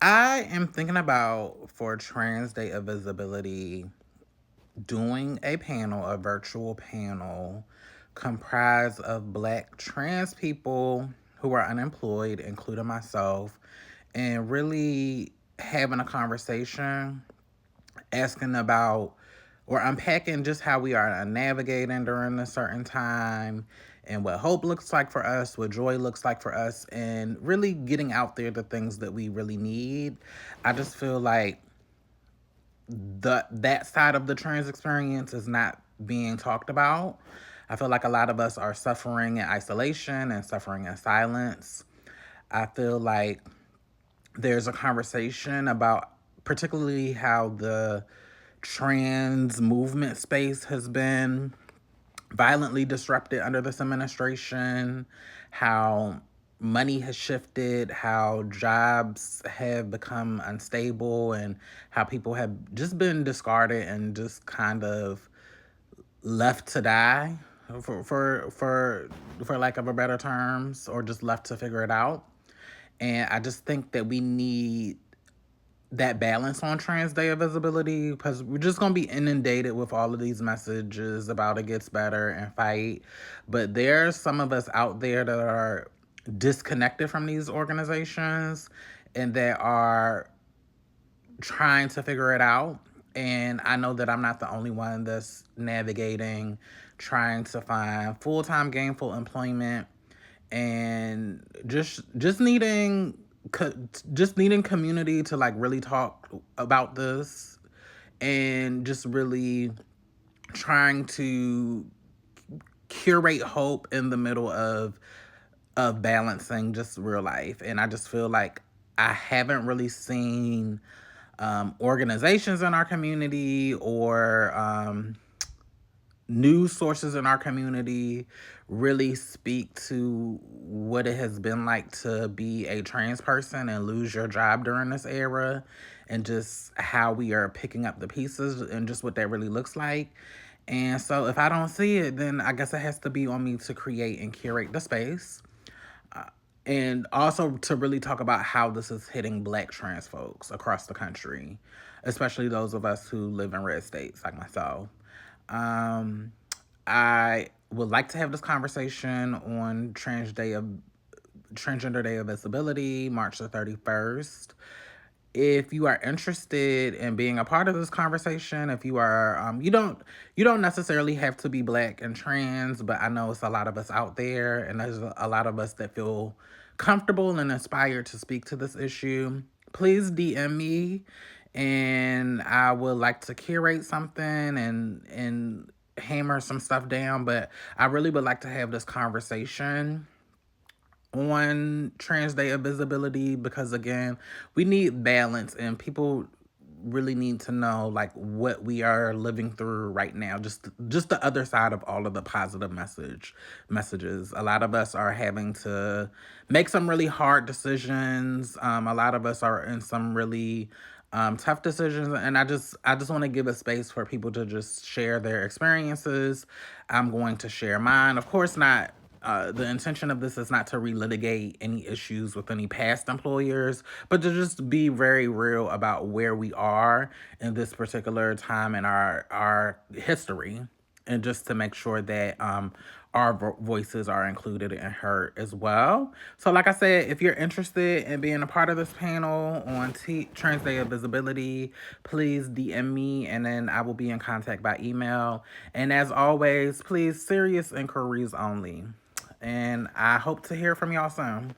I am thinking about for Trans Day of Visibility doing a virtual panel comprised of Black trans people who are unemployed, including myself, and really having a conversation, asking about or unpacking just how we are navigating during a certain time and what hope looks like for us, what joy looks like for us, and really getting out there the things that we really need. I just feel like that side of the trans experience is not being talked about. I feel like a lot of us are suffering in isolation and suffering in silence. I feel like there's a conversation about particularly how the trans movement space has been violently disrupted under this administration, how money has shifted, how jobs have become unstable, and how people have just been discarded and just kind of left to die for lack of a better terms, or just left to figure it out. And I just think that we need that balance on Trans Day of Visibility because we're just going to be inundated with all of these messages about it gets better and fight. But there's some of us out there that are disconnected from these organizations and that are trying to figure it out. And I know that I'm not the only one that's navigating, trying to find full time gainful employment and just needing just needing community to like really talk about this and just really trying to curate hope in the middle of balancing just real life. And I just feel like I haven't really seen organizations in our community or news sources in our community really speak to what it has been like to be a trans person and lose your job during this era, and just how we are picking up the pieces and just what that really looks like. And so if I don't see it, then I guess it has to be on me to create and curate the space, and also to really talk about how this is hitting Black trans folks across the country, especially those of us who live in red states like myself. Um, I would like to have this conversation on Transgender Day of Visibility, March the 31st. If you are interested in being a part of this conversation, if you are, you don't necessarily have to be Black and trans, but I know it's a lot of us out there, and there's a lot of us that feel comfortable and inspired to speak to this issue. Please DM me, and I would like to curate something and hammer some stuff down. But I really would like to have this conversation on Trans Day of Visibility because again, we need balance and people really need to know like what we are living through right now, just the other side of all of the positive messages. A lot of us are having to make some really hard decisions. A lot of us are in some really tough decisions, and I just want to give a space for people to just share their experiences. I'm going to share mine, of course not. The intention of this is not to relitigate any issues with any past employers, but to just be very real about where we are in this particular time in our history, and just to make sure that our voices are included and heard as well. So, like I said, if you're interested in being a part of this panel on Trans Day of Visibility, please DM me and then I will be in contact by email. And as always, please, serious inquiries only. And I hope to hear from y'all soon.